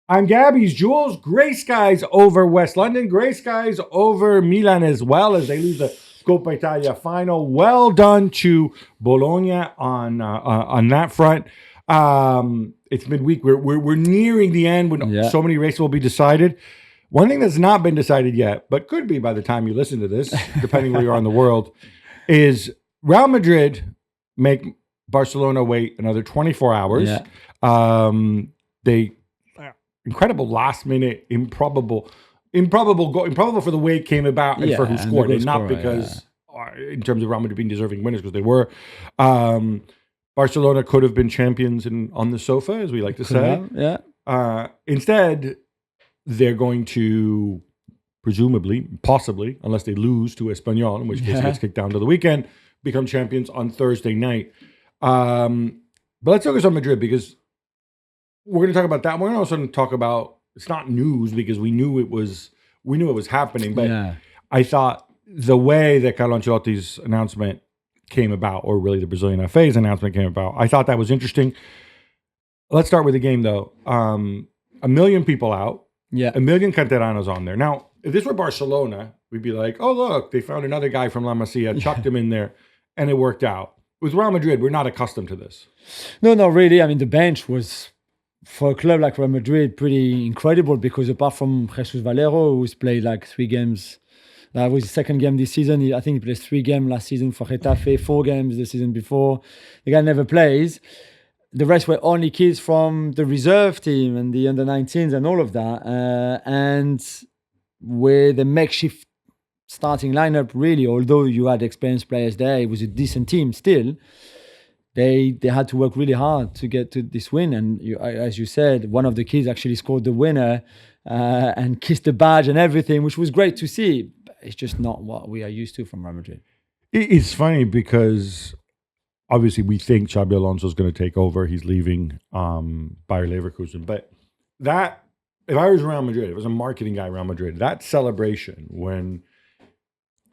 I'm Gabby's Jules. Grey skies over West London. Grey skies over Milan as well as they lose the Coppa Italia final. Well done to Bologna on that front. It's midweek. We're nearing the end when so many races will be decided. One thing that's not been decided yet, but could be by the time you listen to this, depending where you are in the world, is Real Madrid make Barcelona wait another 24 hours. They incredible last minute improbable for the way it came about and for who scored it, not because in terms of Real Madrid being deserving winners, because they were. Barcelona could have been champions on the sofa, as we like to say. Instead, they're going to presumably, possibly, unless they lose to Espanyol, in which case it gets kicked down to the weekend, become champions on Thursday night. But let's focus on Madrid, because we're going to talk about that. We're going to also talk about, it's not news because we knew it was happening, but I thought the way that Carlo Ancelotti's announcement came about, or really the Brazilian FA's announcement came about, I thought that was interesting. Let's start with the game, though. 1 million people out. 1 million Canteranos on there. Now, if this were Barcelona, we'd be like, oh, look, they found another guy from La Masia, chucked him in there, and it worked out. With Real Madrid, we're not accustomed to this. No, not really. I mean, the bench was, for a club like Real Madrid, pretty incredible, because apart from Jesus Valero, who's played like 3 games, that was his second game this season. I think he played 3 games last season for Getafe, 4 games the season before. The guy never plays. The rest were only kids from the reserve team and the under-19s and all of that. And with the makeshift starting lineup, really, although you had experienced players there, it was a decent team still. They had to work really hard to get to this win. And as you said, one of the kids actually scored the winner and kissed the badge and everything, which was great to see. But it's just not what we are used to from Real Madrid. It's funny because obviously we think Xabi Alonso is going to take over. He's leaving Bayer Leverkusen. But that, if I was Real Madrid, if I was a marketing guy at Real Madrid, that celebration when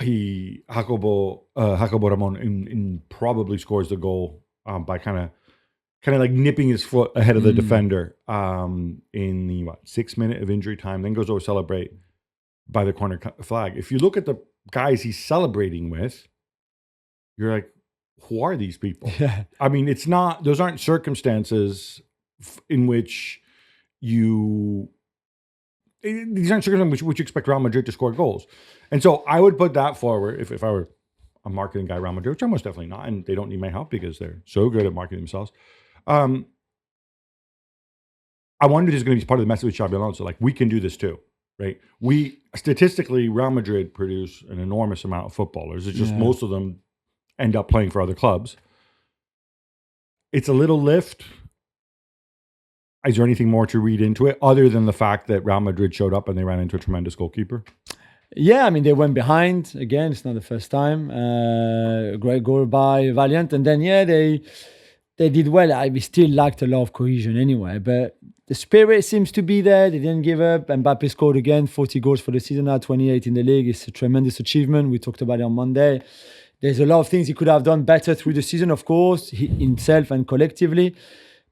Jacobo Ramon probably scores the goal by kind of like nipping his foot ahead of the defender in the 6 minute of injury time, then goes over to celebrate by the corner flag. If you look at the guys he's celebrating with, you're like, who are these people? I mean, those aren't circumstances in which these aren't circumstances in which you expect Real Madrid to score goals. And so I would put that forward if I were a marketing guy around Madrid, which I'm most definitely not, and they don't need my help because they're so good at marketing themselves. I wonder if this is going to be part of the message with Xabi Alonso. Like, we can do this too, right? Statistically, Real Madrid produce an enormous amount of footballers. It's just most of them end up playing for other clubs. It's a little lift. Is there anything more to read into it other than the fact that Real Madrid showed up and they ran into a tremendous goalkeeper? Yeah, I mean, they went behind. Again, it's not the first time. Great goal by Valiant. And then, they did well. We still lacked a lot of cohesion anyway. But the spirit seems to be there. They didn't give up. Mbappe scored again, 40 goals for the season now, 28 in the league. It's a tremendous achievement. We talked about it on Monday. There's a lot of things he could have done better through the season, of course, himself and collectively.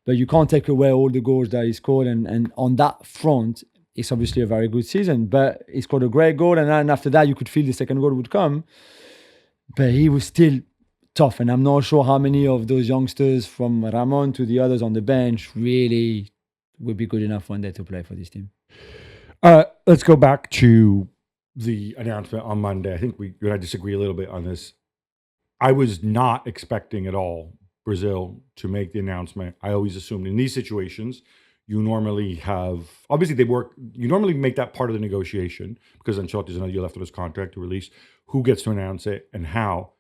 But you can't take away all the goals that he scored. And on that front, it's obviously a very good season. But he scored a great goal. And then after that, you could feel the second goal would come. But he was still tough. And I'm not sure how many of those youngsters, from Ramon to the others on the bench, really would be good enough one day to play for this team. Let's go back to the announcement on Monday. I think you and I disagree a little bit on this. I was not expecting at all Brazil to make the announcement. I always assumed in these situations, you normally have, obviously you normally make that part of the negotiation because Ancelotti's another year left of his contract to release who gets to announce it and how.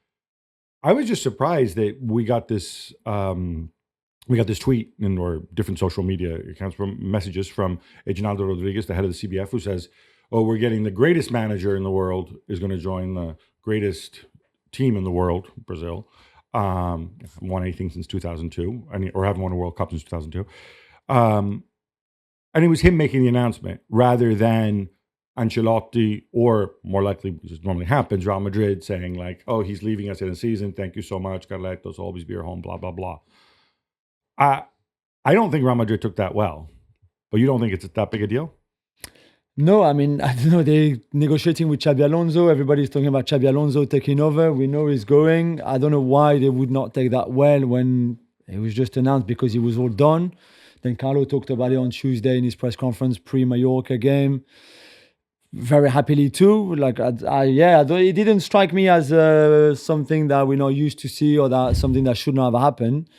I was just surprised that we got this tweet or different social media accounts from messages from Reginaldo Rodriguez, the head of the CBF, who says, oh, we're getting the greatest manager in the world is going to join the greatest team in the world, Brazil. Won anything since 2002, or haven't won a World Cup since 2002. And it was him making the announcement rather than Ancelotti, or more likely, which normally happens, Real Madrid saying like, oh, he's leaving us in the season. Thank you so much. Carletos, always be your home, blah, blah, blah. I don't think Real Madrid took that well. but you don't think it's that big a deal? No, I mean, I don't know. They're negotiating with Xabi Alonso. Everybody's talking about Xabi Alonso taking over. We know he's going. I don't know why they would not take that well when it was just announced, because it was all done. Then Carlo talked about it on Tuesday in his press conference pre-Mallorca game. Very happily too. Like, it didn't strike me as something that we're not used to see, or that something that should not have happened.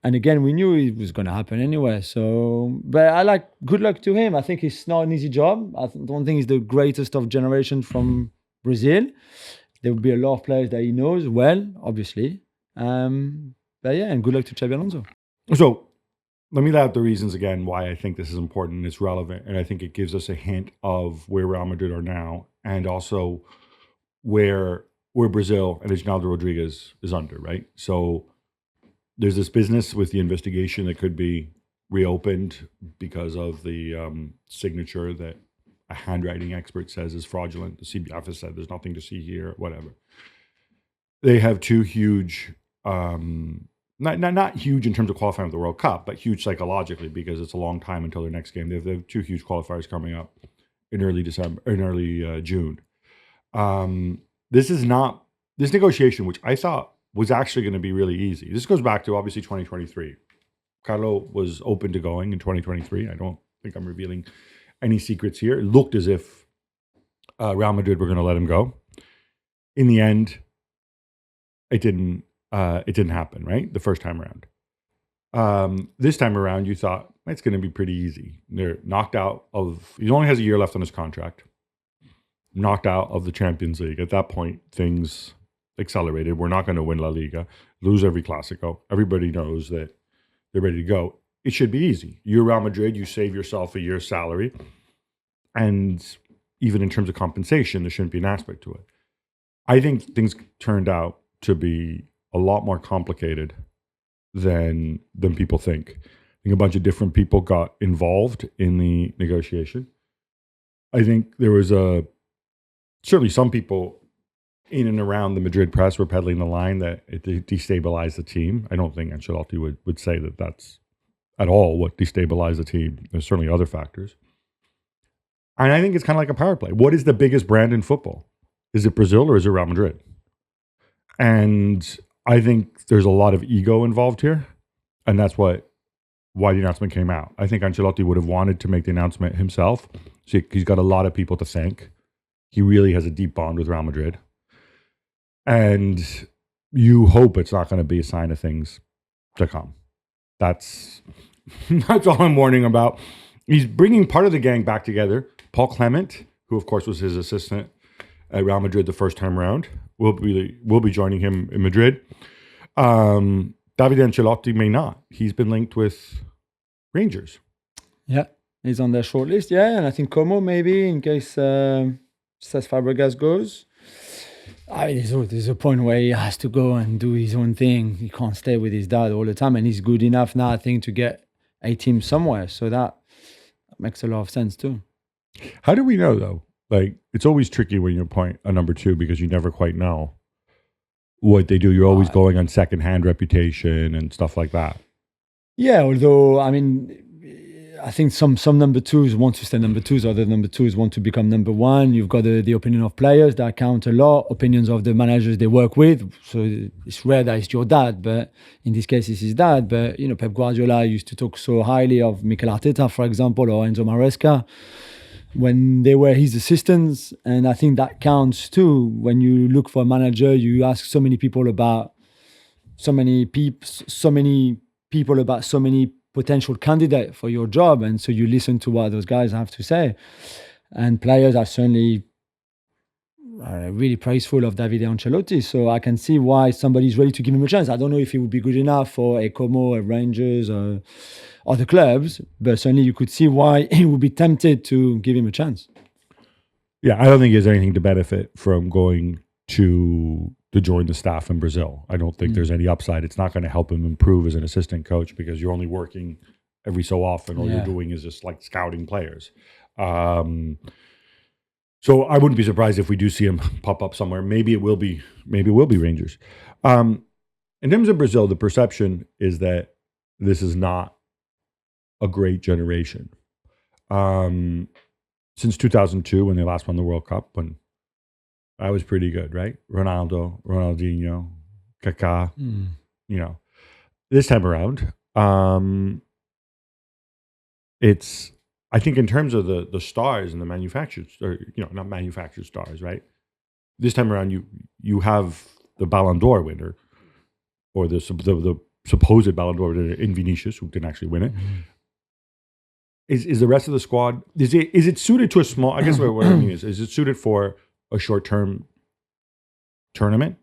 And again, we knew it was going to happen anyway. So, but good luck to him. I think it's not an easy job. I don't think he's the greatest of generation from Brazil. There will be a lot of players that he knows well, obviously. But yeah, and good luck to Xabi Alonso. So let me lay out the reasons again why I think this is important and it's relevant. And I think it gives us a hint of where Real Madrid are now, and also where Brazil and Reginaldo Rodriguez is under, right? So there's this business with the investigation that could be reopened because of the signature that a handwriting expert says is fraudulent. The CBF has said there's nothing to see here, whatever. They have two huge, not huge in terms of qualifying for the World Cup, but huge psychologically, because it's a long time until their next game. They have two huge qualifiers coming up in early June. This negotiation, which I thought was actually going to be really easy. This goes back to obviously 2023. Carlo was open to going in 2023. I don't think I'm revealing any secrets here. It looked as if Real Madrid were going to let him go. In the end, it didn't happen, right? The first time around. This time around, you thought it's going to be pretty easy. They're knocked out of. He only has a year left on his contract. Knocked out of the Champions League. At that point, things accelerated. We're not going to win La Liga, lose every Clásico. Everybody knows that they're ready to go. It should be easy. You're Real Madrid, you save yourself a year's salary. And even in terms of compensation, there shouldn't be an aspect to it. I think things turned out to be a lot more complicated than people think. I think a bunch of different people got involved in the negotiation. I think there was certainly some people in and around the Madrid press were peddling the line that it destabilized the team. I don't think Ancelotti would say that that's at all what destabilized the team. There's certainly other factors. And I think it's kind of like a power play. What is the biggest brand in football? Is it Brazil or is it Real Madrid? And I think there's a lot of ego involved here. And that's why the announcement came out. I think Ancelotti would have wanted to make the announcement himself. So he's got a lot of people to thank. He really has a deep bond with Real Madrid. And you hope it's not going to be a sign of things to come. That's all I'm warning about. He's bringing part of the gang back together. Paul Clement, who of course was his assistant at Real Madrid the first time around, will be joining him in Madrid. David Ancelotti may not. He's been linked with Rangers. Yeah, he's on their shortlist. Yeah, and I think Como maybe in case Cesc Fabregas goes. I mean, there's a point where he has to go and do his own thing. He can't stay with his dad all the time, and he's good enough now, I think, to get a team somewhere. So that makes a lot of sense too. How do we know though? Like, it's always tricky when you appoint a number two because you never quite know what they do. You're always going on secondhand reputation and stuff like that. Yeah, although I mean, I think some number twos want to stay number twos, other number twos want to become number one. You've got the opinion of players that count a lot, opinions of the managers they work with. So it's rare that it's your dad, but in this case it's his dad. But you know, Pep Guardiola used to talk so highly of Mikel Arteta, for example, or Enzo Maresca when they were his assistants. And I think that counts too. When you look for a manager, you ask so many people about so many people about so many potential candidate for your job, and so you listen to what those guys have to say. And players are certainly really praiseful of Davide Ancelotti, so I can see why somebody's ready to give him a chance. I don't know if he would be good enough for a Como, a Rangers, or other clubs, but certainly you could see why he would be tempted to give him a chance. Yeah, I don't think he has anything to benefit from going to join the staff in Brazil. I don't think there's any upside. It's not going to help him improve as an assistant coach because you're only working every so often. All you're doing is just like scouting players. So I wouldn't be surprised if we do see him pop up somewhere. Maybe it will be Rangers. In terms of Brazil, the perception is that this is not a great generation. since 2002 when they last won the World Cup. When that was pretty good, right? Ronaldo, Ronaldinho, Kaká. You know, this time around, it's. I think in terms of the stars and the manufactured, or not manufactured stars, right? This time around, you have the Ballon d'Or winner, or the supposed Ballon d'Or winner in Vinicius, who didn't actually win it. Is the rest of the squad, is it suited to a small, I guess what I mean is it suited for a short-term tournament?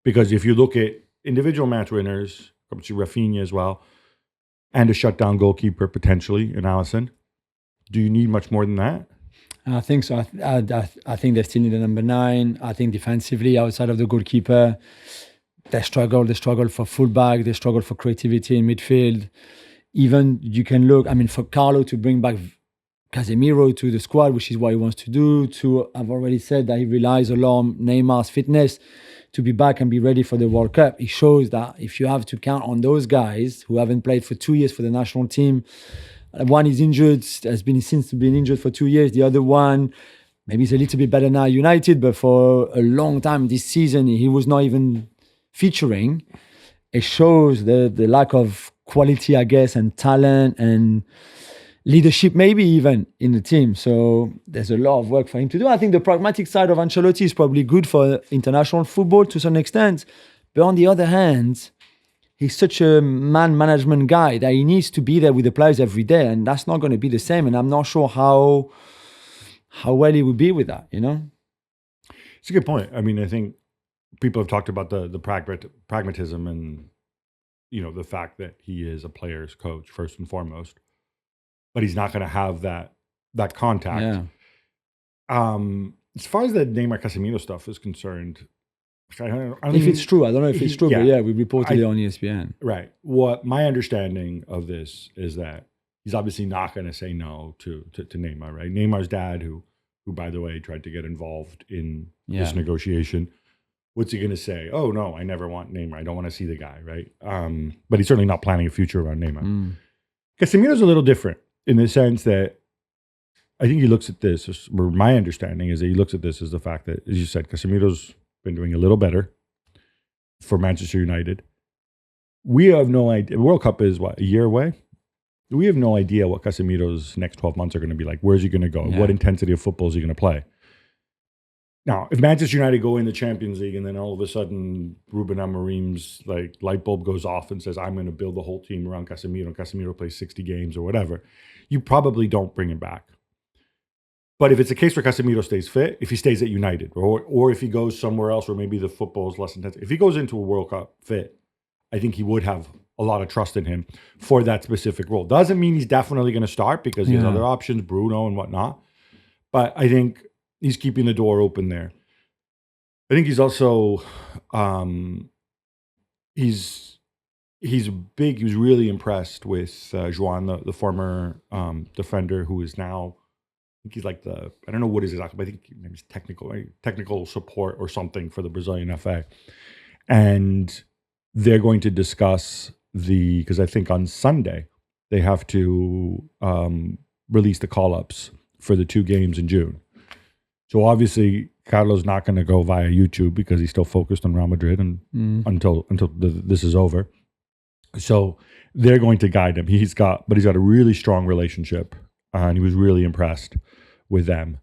Because if you look at individual match winners, obviously Rafinha as well, and a shutdown goalkeeper potentially in Alisson, do you need much more than that? I think so. I think they still need a number 9. I think defensively, outside of the goalkeeper, they struggle. They struggle for fullback. They struggle for creativity in midfield. Even you can look, for Carlo to bring back Casemiro to the squad, which is what he wants to do. I've already said that he relies a lot on Neymar's fitness to be back and be ready for the World Cup. It shows that if you have to count on those guys who haven't played for 2 years for the national team, one is injured, seems to be injured for 2 years. The other one, maybe he's a little bit better now at United, but for a long time this season, he was not even featuring. It shows the lack of quality, I guess, and talent and leadership, maybe even in the team. So there's a lot of work for him to do. I think the pragmatic side of Ancelotti is probably good for international football to some extent. But on the other hand, he's such a man management guy that he needs to be there with the players every day. And that's not going to be the same. And I'm not sure how well he would be with that, It's a good point. I think people have talked about the pragmatism and, the fact that he is a player's coach first and foremost, but he's not going to have that contact. Yeah. As far as the Neymar Casemiro stuff is concerned, I don't if it's true, I don't know if it's true, but we reported it on ESPN. Right. What my understanding of this is that he's obviously not going to say no to Neymar, right? Neymar's dad, who by the way tried to get involved in this negotiation. What's he going to say? Oh, no, I never want Neymar. I don't want to see the guy, right? But he's certainly not planning a future around Neymar. Casemiro's a little different in the sense that I think he looks at this, or my understanding is that he looks at this as the fact that, as you said, Casemiro's been doing a little better for Manchester United. We have no idea. The World Cup is, a year away? We have no idea what Casemiro's next 12 months are going to be like. Where's he going to go? Yeah. What intensity of football is he going to play? Now, if Manchester United go in the Champions League and then all of a sudden Ruben Amorim's light bulb goes off and says, I'm going to build the whole team around Casemiro, and Casemiro plays 60 games or whatever, you probably don't bring him back. But if it's a case where Casemiro stays fit, if he stays at United, or if he goes somewhere else where maybe the football is less intense, if he goes into a World Cup fit, I think he would have a lot of trust in him for that specific role. Doesn't mean he's definitely going to start because he has other options, Bruno and whatnot. But I think he's keeping the door open there. I think he's also he's big. He was really impressed with Julien, the former defender, who is now, I think he's like I don't know what is exactly, but I think maybe he's technical support or something for the Brazilian FA. And they're going to discuss because I think on Sunday they have to release the call-ups for the 2 games in June. So obviously, Carlo's not going to go via YouTube because he's still focused on Real Madrid and until this is over. So they're going to guide him. He's got a really strong relationship, and he was really impressed with them.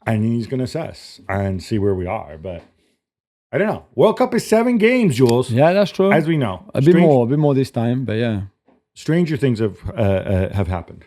And he's going to assess and see where we are. But I don't know. World Cup is 7 games, Jules. Yeah, that's true. As we know, a bit more this time. But yeah, stranger things have happened.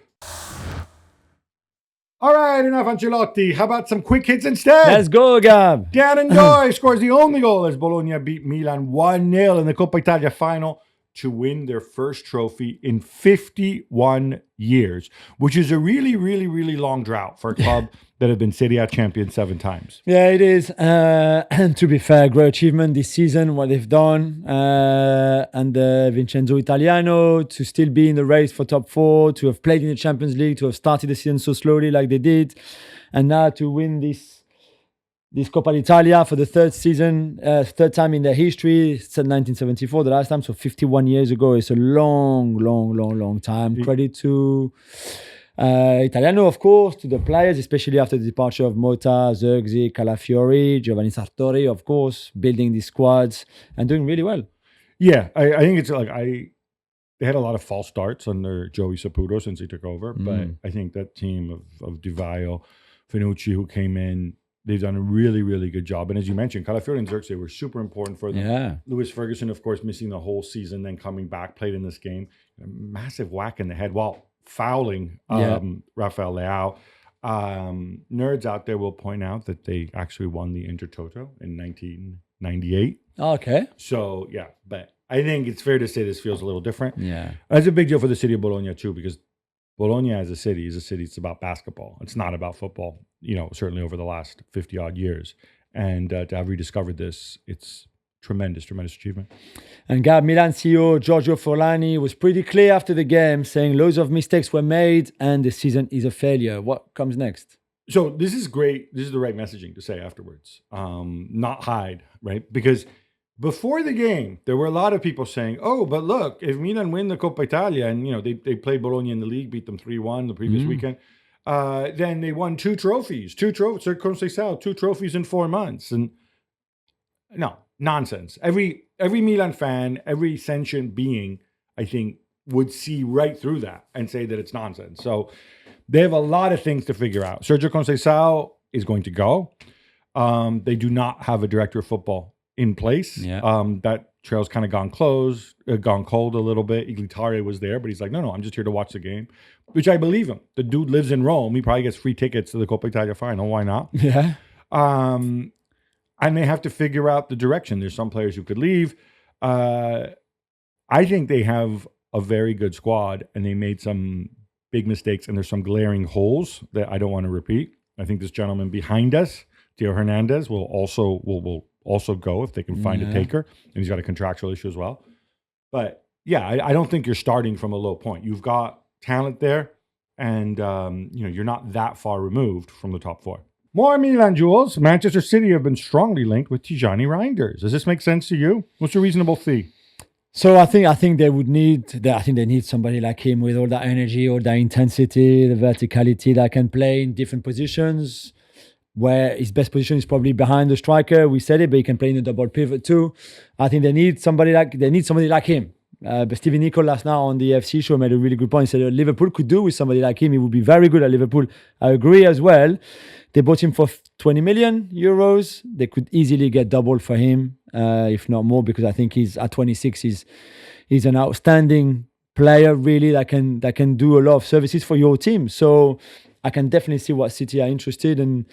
All right, enough Ancelotti. How about some quick hits instead? Let's go, Gab. Darren Doy scores the only goal as Bologna beat Milan 1-0 in the Coppa Italia final to win their first trophy in 51 years, which is a really, really, really long drought for a club that have been Serie A champions 7 times. Yeah, it is. And to be fair, great achievement this season, what they've done. And Vincenzo Italiano to still be in the race for top 4, to have played in the Champions League, to have started the season so slowly like they did, and now to win this Coppa Italia for the third time in their history. It's 1974, the last time, so 51 years ago. It's a long, long, long, long time. Credit to Italiano, of course, to the players, especially after the departure of Mota, Zirkzee, Calafiori, Giovanni Sartori, of course, building these squads and doing really well. Yeah, I think it's like they had a lot of false starts under Joey Saputo since he took over, but I think that team of Di Vaio, Finucci, who came in, they've done a really, really good job. And as you mentioned, Calafiori and Zirkzee were super important for them. Yeah. Lewis Ferguson, of course, missing the whole season, then coming back, played in this game. A massive whack in the head while fouling Rafael Leao. Nerds out there will point out that they actually won the Intertoto in 1998. Okay. So, yeah, but I think it's fair to say this feels a little different. Yeah. That's a big deal for the city of Bologna, too, because Bologna as a city is a city that's about basketball. It's not about football, certainly over the last 50-odd years. And to have rediscovered this, it's tremendous achievement. And Gab, Milan CEO Giorgio Forlani was pretty clear after the game, saying loads of mistakes were made and the season is a failure. What comes next? So this is great. This is the right messaging to say afterwards. Not hide, right? Because before the game, there were a lot of people saying, oh, but look, if Milan win the Coppa Italia, and they played Bologna in the league, beat them 3-1 the previous weekend, then they won two trophies, two trophies in 4 months. And no, nonsense. Every Milan fan, every sentient being, I think, would see right through that and say that it's nonsense. So they have a lot of things to figure out. Sergio Conceição is going to go. They do not have a director of football in place. Yeah. That trail's kind of gone cold a little bit. Iglitare was there, but he's like, no, I'm just here to watch the game, which I believe him. The dude lives in Rome. He probably gets free tickets to the Coppa Italia final. Why not? Yeah. And they have to figure out the direction. There's some players who could leave. I think they have a very good squad, and they made some big mistakes, and there's some glaring holes that I don't want to repeat. I think this gentleman behind us, Theo Hernandez, will also go if they can find a taker, and he's got a contractual issue as well. But yeah, I don't think you're starting from a low point. You've got talent there, and you're not that far removed from the top four. More Milan, Jules. Manchester City have been strongly linked with Tijani Reinders. Does this make sense to you? What's a reasonable fee? So I think they would need. I think they need somebody like him with all that energy, all that intensity, the verticality that can play in different positions. Where his best position is probably behind the striker. We said it, but he can play in the double pivot too. I think they need somebody like him. But Stevie Nicol last night on the FC show made a really good point. He said Liverpool could do with somebody like him. He would be very good at Liverpool. I agree as well. They bought him for 20 million euros. They could easily get double for him, if not more, because I think he's at 26. He's an outstanding player, really, that can do a lot of services for your team. So I can definitely see what City are interested in.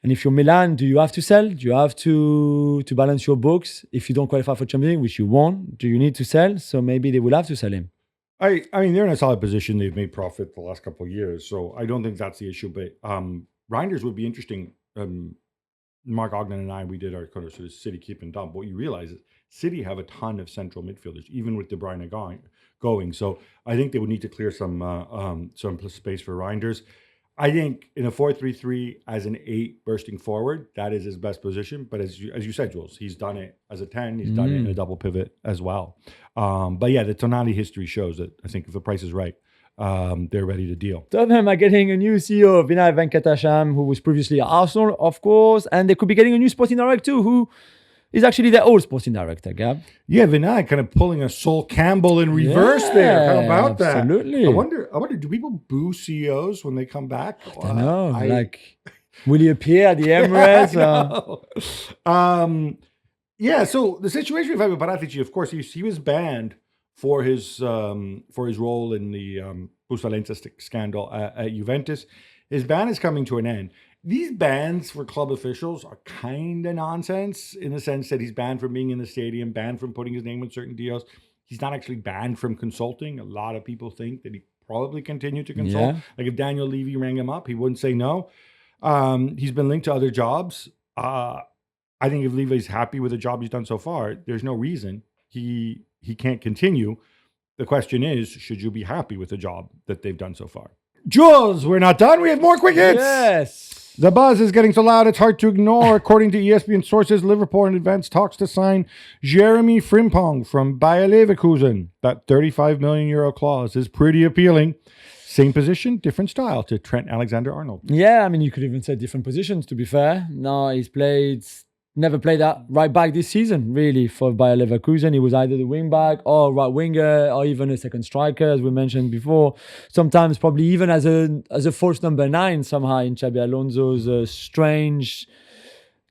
And if you're Milan, do you have to sell? Do you have to balance your books? If you don't qualify for Champions League, which you won't, do you need to sell? So maybe they will have to sell him. I mean, they're in a solid position. They've made profit the last couple of years. So I don't think that's the issue. But Reinders would be interesting. Mark Ogden and I, we did our kind of sort of City keep and dump. What you realize is City have a ton of central midfielders, even with De Bruyne going. So I think they would need to clear some space for Reinders. I think in a 4-3-3 as an 8 bursting forward, that is his best position. But as you said, Jules, he's done it as a 10. He's done it in a double pivot as well. But yeah, the Tonali history shows that I think if the price is right, they're ready to deal. Tottenham are getting a new CEO, Vinay Venkatesham, who was previously at Arsenal, of course. And they could be getting a new sporting director who is actually their old sporting director, Gab. Yeah, Vinay kind of pulling a Sol Campbell in reverse there. How about that? Absolutely. I wonder, do people boo CEOs when they come back? I don't know. Will he appear at the Emirates? Yeah, so the situation with Fabio Paratici, of course, he was banned for his role in the Busalenza scandal at Juventus. His ban is coming to an end. These bans for club officials are kind of nonsense in the sense that he's banned from being in the stadium, banned from putting his name in certain deals. He's not actually banned from consulting. A lot of people think that he probably continued to consult. Yeah. Like if Daniel Levy rang him up, he wouldn't say no. He's been linked to other jobs. I think if Levy's happy with the job he's done so far, there's no reason he can't continue. The question is, should you be happy with the job that they've done so far? Jules, we're not done. We have more quick hits. Yes. The buzz is getting so loud it's hard to ignore. According to ESPN sources, Liverpool in advance talks to sign Jeremy Frimpong from Bayer Leverkusen. That 35 million euro clause is pretty appealing. same position, different style to Trent Alexander-Arnold. Yeah, I mean, you could even say different positions, to be fair. No, never played that right back this season, really, for Bayer Leverkusen. He was either the wing back or right winger or even a second striker, as we mentioned before. Sometimes probably even as a false number 9 somehow in Xabi Alonso's strange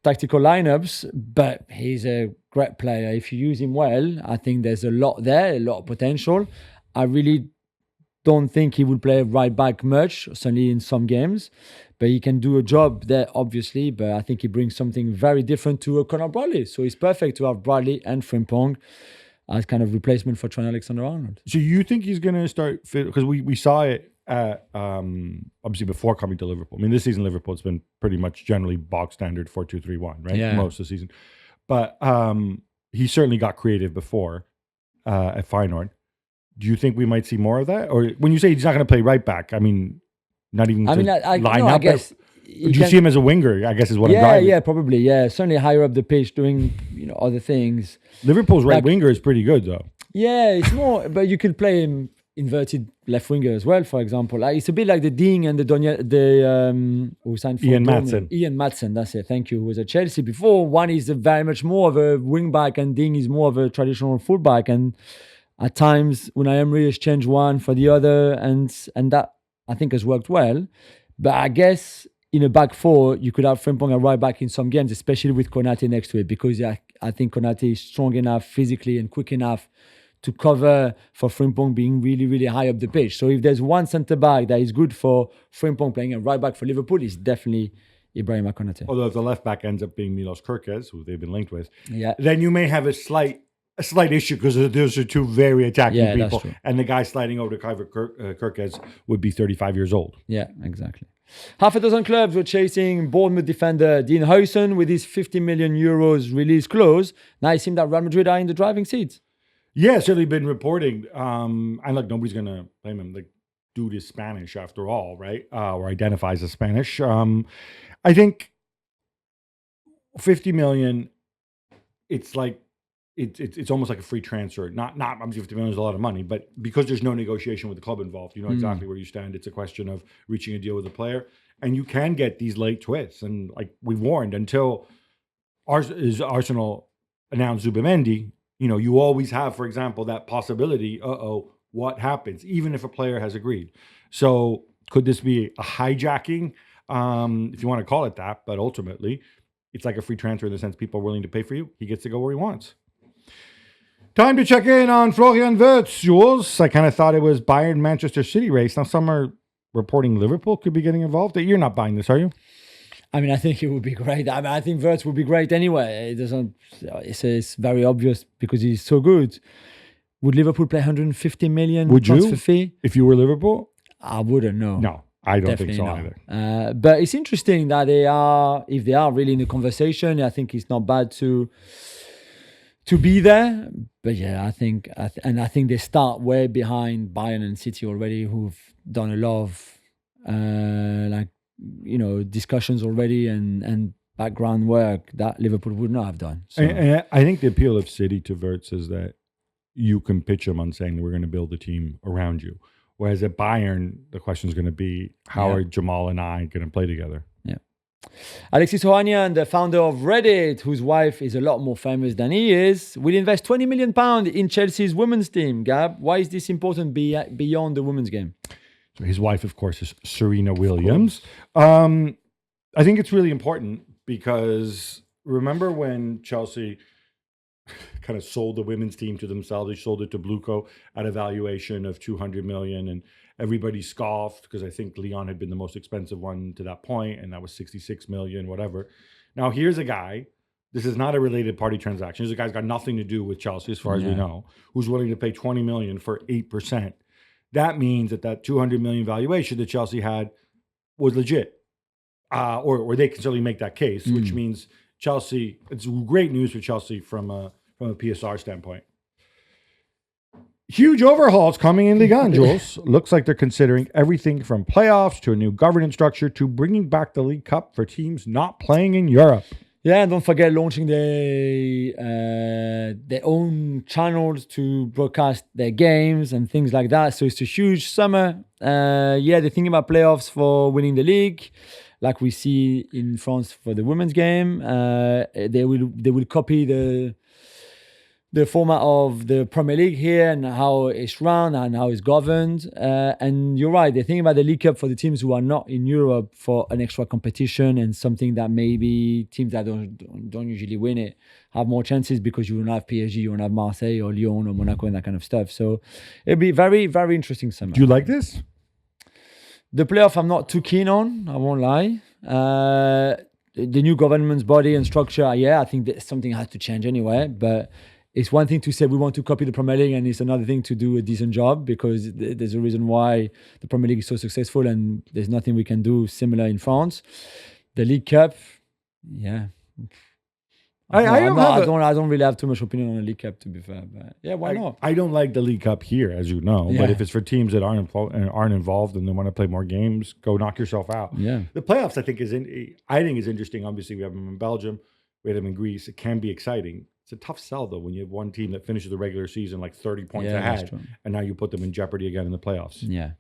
tactical lineups. But he's a great player. If you use him well, I think there's a lot there, a lot of potential. I really don't think he will play right back much, certainly in some games, but he can do a job there, obviously. But I think he brings something very different to Conor Bradley. So it's perfect to have Bradley and Frimpong as kind of replacement for Trent Alexander-Arnold. So you think he's going to start, because we saw it at, obviously before coming to Liverpool. I mean, this season Liverpool's been pretty much generally bog standard 4-2-3-1, right? Yeah. Most of the season. But he certainly got creative before at Feyenoord. Do you think we might see more of that? Or when you say he's not going to play right back, I mean, not even line up. I guess. Do you see him as a winger? I guess is what I'm driving. Yeah, probably. Yeah, certainly higher up the pitch, doing other things. Liverpool's right winger is pretty good, though. Yeah, it's more, but you could play him inverted left winger as well. For example, it's a bit like the Ding and who signed for Ian Maatsen. Ian Maatsen, that's it. Thank you. Who was at Chelsea before. One is very much more of a wing back, and Ding is more of a traditional fullback. And at times, Unai Emery has changed one for the other, and that I think has worked well. But I guess in a back four, you could have Frimpong and right back in some games, especially with Konate next to it, because I think Konate is strong enough physically and quick enough to cover for Frimpong being really, really high up the pitch. So if there's one centre back that is good for Frimpong playing a right back for Liverpool, it's definitely Ibrahima Konate. Although if the left back ends up being Milos Kerkez, who they've been linked with, then you may have a slight issue because those are two very attacking people. That's true. And the guy sliding over to Kyver Kerkez would be 35 years old. Yeah, exactly. Half a dozen clubs were chasing Bournemouth defender Dean Huijsen with his 50 million euros release clause. Now it seems that Real Madrid are in the driving seat. Yeah, certainly been reporting. And look, nobody's going to blame him. The dude is Spanish after all, right? Or identifies as Spanish. I think 50 million, it's like, it's almost like a free transfer. Not obviously 50 million is a lot of money, but because there's no negotiation with the club involved, you know exactly where you stand. It's a question of reaching a deal with a player, and you can get these late twists. And like we've warned, until Arsenal announced Zubimendi, you always have, for example, that possibility. What happens? Even if a player has agreed. So could this be a hijacking, if you want to call it that? But ultimately, it's like a free transfer in the sense people are willing to pay for you. He gets to go where he wants. Time to check in on Florian Wirtz, Jules. I kind of thought it was Bayern-Manchester City race. Now some are reporting Liverpool could be getting involved. You're not buying this, are you? I mean, I think it would be great. I think Wirtz would be great anyway. It's very obvious because he's so good. Would Liverpool pay 150 million transfer fee? If you were Liverpool? I wouldn't know. No, I don't think so either. But it's interesting that if they are really in the conversation, I think it's not bad to be there. But yeah, I think they start way behind Bayern and City already, who've done a lot of discussions already and background work that Liverpool would not have done. So. And I think the appeal of City to Wirtz is that you can pitch him on saying that we're going to build a team around you. Whereas at Bayern, the question is going to be, how are Jamal and I going to play together? Yeah. Alexis Ohanian, the founder of Reddit, whose wife is a lot more famous than he is, will invest £20 million in Chelsea's women's team. Gab, why is this important beyond the women's game? So his wife, of course, is Serena Williams. I think it's really important because remember when Chelsea kind of sold the women's team to themselves? They sold it to Bluco at a valuation of 200 million, and everybody scoffed because I think Lyon had been the most expensive one to that point, and that was 66 million, whatever. Now here's a guy. This is not a related party transaction. Here's a guy's got nothing to do with Chelsea, as far as we know, who's willing to pay 20 million for 8%. That means that 200 million valuation that Chelsea had was legit, or they can certainly make that case, which means Chelsea. It's great news for Chelsea from a PSR standpoint. Huge overhauls coming in Ligue 1, Jules. Looks like they're considering everything from playoffs to a new governance structure to bringing back the League Cup for teams not playing in Europe. Yeah, and don't forget launching their own channels to broadcast their games and things like that. So it's a huge summer. They're thinking about playoffs for winning the league, like we see in France for the women's game. They will copy the format of the Premier League here and how it's run and how it's governed. And you're right, they're thinking about the League Cup for the teams who are not in Europe for an extra competition and something that maybe teams that don't usually win it have more chances because you won't have PSG, you won't have Marseille or Lyon or Monaco and that kind of stuff. So it'll be very, very interesting summer. Do you like this? The playoff I'm not too keen on, I won't lie. The new government's body and structure, I think that something has to change anyway, but it's one thing to say we want to copy the Premier League, and it's another thing to do a decent job, because there's a reason why the Premier League is so successful, and there's nothing we can do similar in France. The League Cup, I don't really have too much opinion on the League Cup, to be fair. But why not? I don't like the League Cup here, as you know. Yeah. But if it's for teams that aren't involved and they want to play more games, go knock yourself out. Yeah. The playoffs, I think, is interesting. Obviously, we have them in Belgium, we have them in Greece. It can be exciting. It's a tough sell, though, when you have one team that finishes the regular season like 30 points ahead, and now you put them in jeopardy again in the playoffs. Yeah.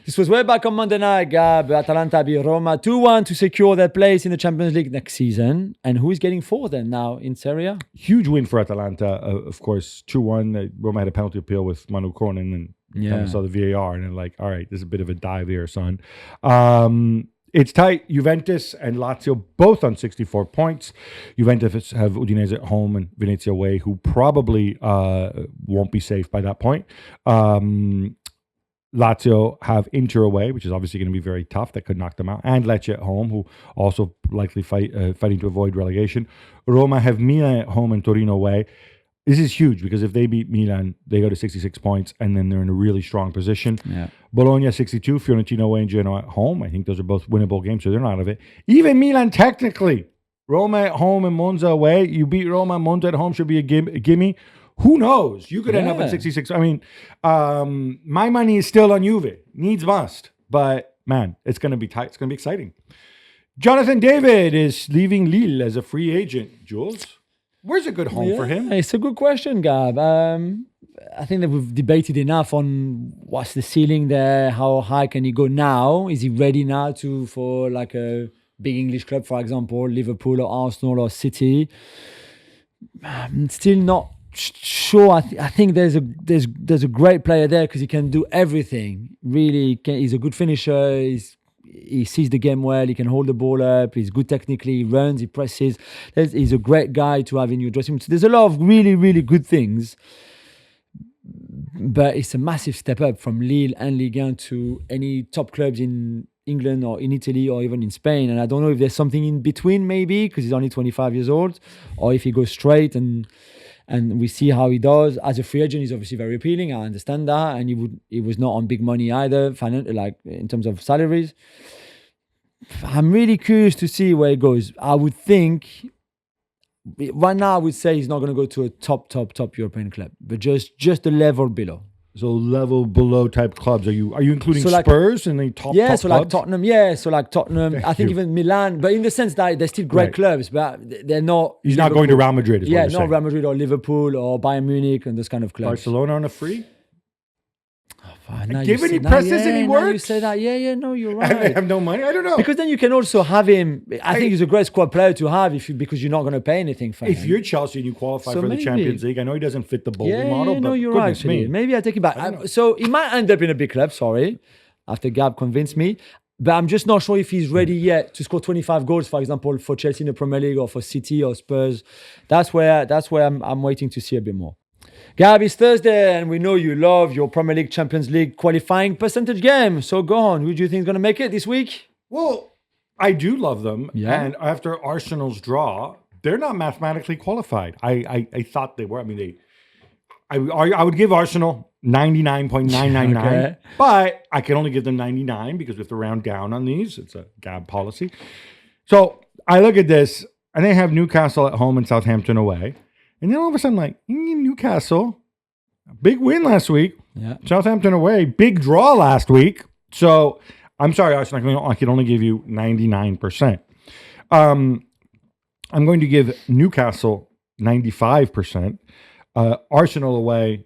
This was way back on Monday night, Gab. Atalanta beat Roma 2-1 to secure their place in the Champions League next season. And who is getting fourth then now in Serie A? Huge win for Atalanta, of course, 2-1. Roma had a penalty appeal with Manu Konen, and kind of saw the VAR, and they're like, all right, this is a bit of a dive here, son. It's tight. Juventus and Lazio both on 64 points. Juventus have Udinese at home and Venezia away, who probably won't be safe by that point. Lazio have Inter away, which is obviously going to be very tough. That could knock them out. And Lecce at home, who also likely fighting to avoid relegation. Roma have Milan at home and Torino away. This is huge, because if they beat Milan, they go to 66 points, and then they're in a really strong position. Yeah. Bologna 62, Fiorentina away and Genoa at home. I think those are both winnable games, so they're not out of it. Even Milan, technically. Roma at home and Monza away. You beat Roma, Monza at home should be a gimme. Who knows? You could end up at 66. I mean, my money is still on Juve. Needs must. But, man, it's going to be tight. It's going to be exciting. Jonathan David is leaving Lille as a free agent. Jules? Where's a good home for him? It's a good question, Gab. I think that we've debated enough on what's the ceiling there, how high can he go now? Is he ready now for like a big English club, for example, Liverpool or Arsenal or City? I'm still not sure. I think there's a great player there because he can do everything. Really, he's a good finisher. He sees the game well. He can hold the ball up. He's good technically. He runs. He presses. He's a great guy to have in your dressing room. So there's a lot of really, really good things. But it's a massive step up from Lille and Ligue 1 to any top clubs in England or in Italy or even in Spain. And I don't know if there's something in between, maybe, because he's only 25 years old, or if he goes straight and we see how he does. As a free agent, he's obviously very appealing. I understand that. And he was not on big money either, like in terms of salaries. I'm really curious to see where it goes. I would think, right now, I would say he's not going to go to a top European club, but just a level below. So level below type clubs. Are you including Spurs in the top? Yeah, top so clubs? like Tottenham. Yeah, so like Tottenham. I think even Milan, but in the sense that they're still great clubs, but they're not. He's not going to Real Madrid. Is what you're not saying. Real Madrid or Liverpool or Bayern Munich and those kind of clubs. Barcelona on a free. Given he presses and he works. You say that, no, you're right. And they have no money. I don't know. Because then you can also have him. I think he's a great squad player to have because you're not going to pay anything for him. If you're Chelsea and you qualify for the Champions League, I know he doesn't fit the bowling model, but you're goodness right. me. Maybe I take it back. So he might end up in a big club. Sorry, after Gab convinced me, but I'm just not sure if he's ready yet to score 25 goals, for example, for Chelsea in the Premier League or for City or Spurs. That's where I'm waiting to see a bit more. Gab, it's Thursday, and we know you love your Premier League, Champions League qualifying percentage game. So go on. Who do you think is going to make it this week? Well, I do love them. Yeah. And after Arsenal's draw, they're not mathematically qualified. I thought they were. I mean, I would give Arsenal 99.999, Okay. but I can only give them 99 because we have to round down on these. It's a Gab policy. So I look at this, and they have Newcastle at home and Southampton away. And then all of a sudden, like, Newcastle, big win last week. Yeah. Southampton away, big draw last week. So, I'm sorry, Arsenal, I can only give you 99%. I'm going to give Newcastle 95%. Arsenal away,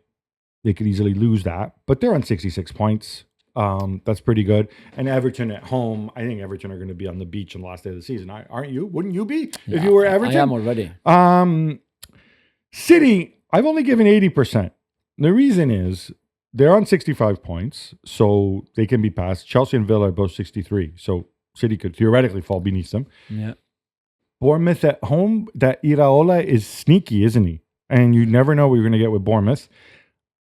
they could easily lose that, but they're on 66 points. That's pretty good. And Everton at home, I think Everton are going to be on the beach on the last day of the season. Aren't you? Wouldn't you be if you were Everton? I am already. City, I've only given 80%. The reason is they're on 65 points, so they can be passed. Chelsea and Villa are both 63, so City could theoretically fall beneath them. Yeah. Bournemouth at home, that Iraola is sneaky, isn't he? And you never know what you're going to get with Bournemouth.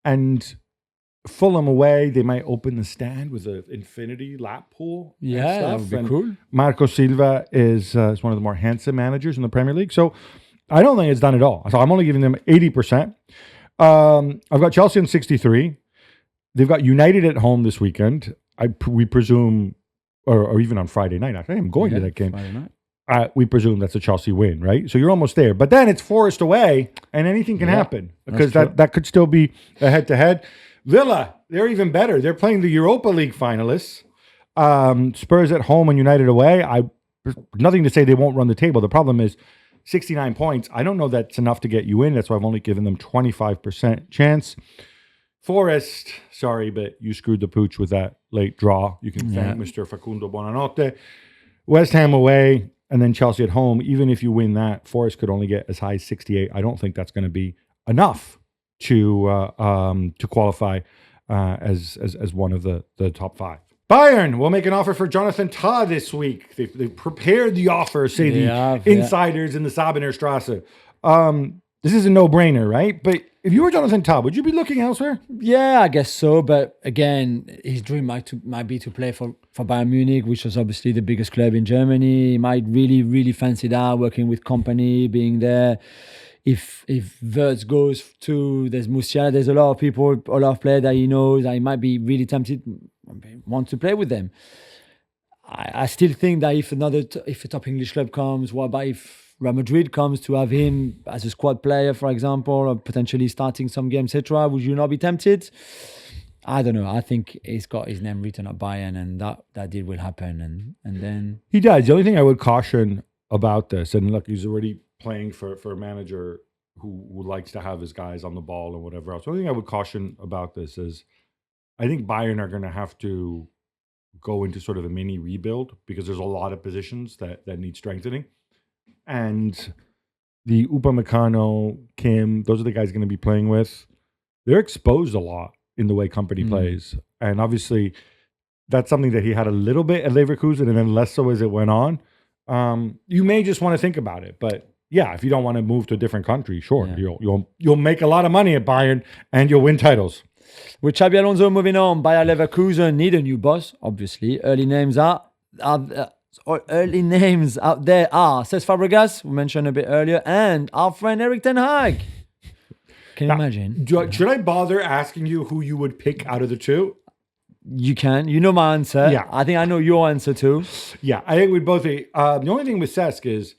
And Fulham away, they might open the stand with an infinity lap pool. Yeah, that would be cool. Marco Silva is one of the more handsome managers in the Premier League. So I don't think it's done at all. So I'm only giving them 80%. I've got Chelsea on 63. They've got United at home this weekend. We presume, or even on Friday night. I think I'm going to that game. Friday night. We presume that's a Chelsea win, right? So you're almost there. But then it's Forest away, and anything can happen because that could still be a head-to-head. Villa, they're even better. They're playing the Europa League finalists. Spurs at home and United away. Nothing to say they won't run the table. The problem is 69 points. I don't know that's enough to get you in. That's why I've only given them 25% chance. Forest, sorry, but you screwed the pooch with that late draw. You can thank Mr. Facundo Buonanotte. West Ham away. And then Chelsea at home, even if you win that, Forest could only get as high as 68. I don't think that's going to be enough to qualify as one of the top five. Bayern will make an offer for Jonathan Tah this week. They prepared the offer, say the insiders in the Sabener Strasse. This is a no-brainer, right? But if you were Jonathan Tah, would you be looking elsewhere? Yeah, I guess so. But again, his dream might be to play for Bayern Munich, which is obviously the biggest club in Germany. He might really, really fancy that, working with company, being there. If Wirtz goes to, there's Musiala, there's a lot of people, a lot of players that he knows, that he might be really tempted, want to play with them. I still think that if a top English club comes, what about if Real Madrid comes to have him as a squad player, for example, or potentially starting some games, etc.? Would you not be tempted? I don't know. I think he's got his name written at Bayern, and that deal will happen. And then he does. The only thing I would caution about this, and look, he's already playing for a manager who likes to have his guys on the ball and whatever else. The only thing I would caution about this is I think Bayern are going to have to go into sort of a mini rebuild because there's a lot of positions that need strengthening. And the Upamecano, Kim, those are the guys going to be playing with. They're exposed a lot in the way company plays. And obviously, that's something that he had a little bit at Leverkusen and then less so as it went on. You may just want to think about it. But yeah, if you don't want to move to a different country, sure. Yeah. You'll make a lot of money at Bayern and you'll win titles. With Xabi Alonso moving on, Bayer Leverkusen need a new boss, obviously. Early names out there are Cesc Fabregas, we mentioned a bit earlier, and our friend Erik ten Hag. Can you imagine? Should I bother asking you who you would pick out of the two? You can. You know my answer. Yeah. I think I know your answer too. Yeah, I think we'd both be. The only thing with Cesc is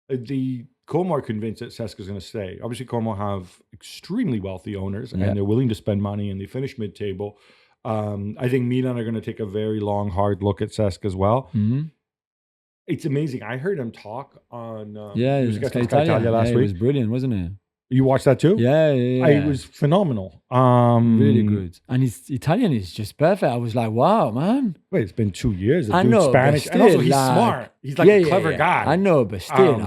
the Como are convinced that Cesc is going to stay. Obviously, Como have extremely wealthy owners, and they're willing to spend money, and they finish mid-table. I think Milan are going to take a very long, hard look at Cesc as well. Mm-hmm. It's amazing. I heard him talk on it was Coppa Italia last week. It was brilliant, wasn't it? You watched that too? Yeah. It was phenomenal. Really good. And his Italian is just perfect. I was like, wow, man. Wait, it's been 2 years. I know, Spanish. but still, and also, he's smart. He's like a clever guy. I know, but still,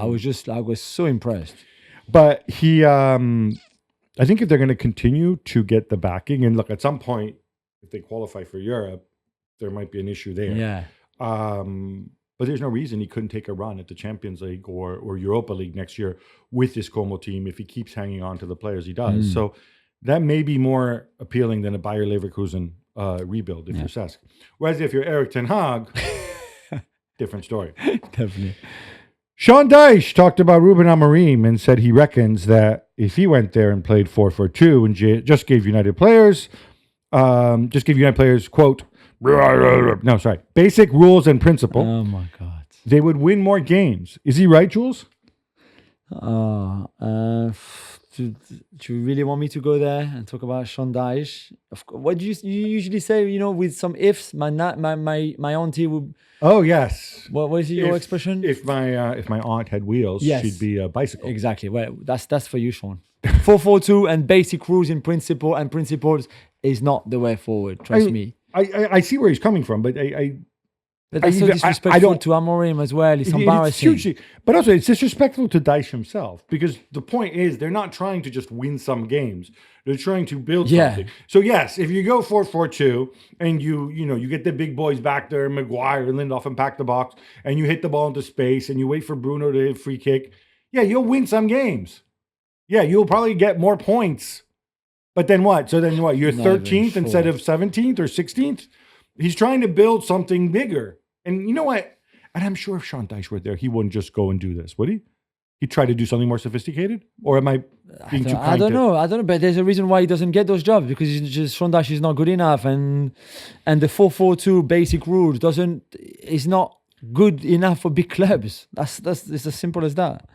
I was so impressed. But he, I think if they're going to continue to get the backing, and look, at some point, if they qualify for Europe, there might be an issue there. Yeah. But there's no reason he couldn't take a run at the Champions League or Europa League next year with this Como team if he keeps hanging on to the players he does. So that may be more appealing than a Bayer Leverkusen rebuild if you're Cesc. Whereas if you're Erik ten Hag, different story. Definitely. Sean Dyche talked about Ruben Amorim and said he reckons that if he went there and played 4-4-2 and just gave United players, quote, basic rules and principle. Oh my God. They would win more games. Is he right, Jules? Do you really want me to go there and talk about Sean Dyche? Of course. What do you usually say? With some ifs. My auntie would. Oh yes. What was your expression? If my aunt had wheels, Yes. she'd be a bicycle. Exactly. Well, that's for you, Sean. 4-4-2 and basic rules in principle and principles is not the way forward. Trust me. I see where he's coming from, but But that's so disrespectful to Amorim as well. It's embarrassing. It's hugely, but also it's disrespectful to Dyche himself, because the point is they're not trying to just win some games. They're trying to build something. So yes, if you go 4-4-2 and you get the big boys back there, Maguire and Lindelof, and pack the box, and you hit the ball into space and you wait for Bruno to hit free kick, yeah, you'll win some games. Yeah, you'll probably get more points. But then what? So then what? You're 13th instead of 17th or 16th? He's trying to build something bigger. And you know what? And I'm sure if Sean Dyche were there, he wouldn't just go and do this, would he? He'd try to do something more sophisticated? Or am I being too kind? I don't know. But there's a reason why he doesn't get those jobs, because Sean Dyche is not good enough, and the 4-4-2 basic rules is not good enough for big clubs. It's as simple as that.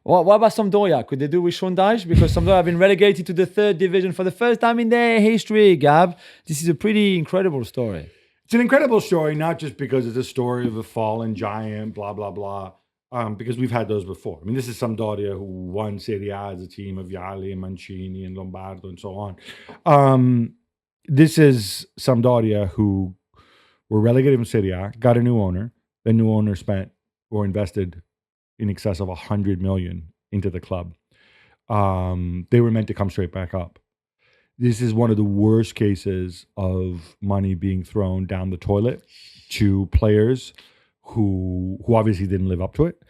What about Sampdoria? Could they do with Sean Dyche? Because Sampdoria have been relegated to the 3rd division for the first time in their history, Gab. This is a pretty incredible story. It's an incredible story, not just because it's a story of a fallen giant, blah, blah, blah, because we've had those before. I mean, this is Sampdoria who won Serie A as a team of Vialli and Mancini and Lombardo and so on. This is Sampdoria who were relegated from Serie A, got a new owner. The new owner invested in excess of 100 million into the club. They were meant to come straight back up. This is one of the worst cases of money being thrown down the toilet to players who obviously didn't live up to it,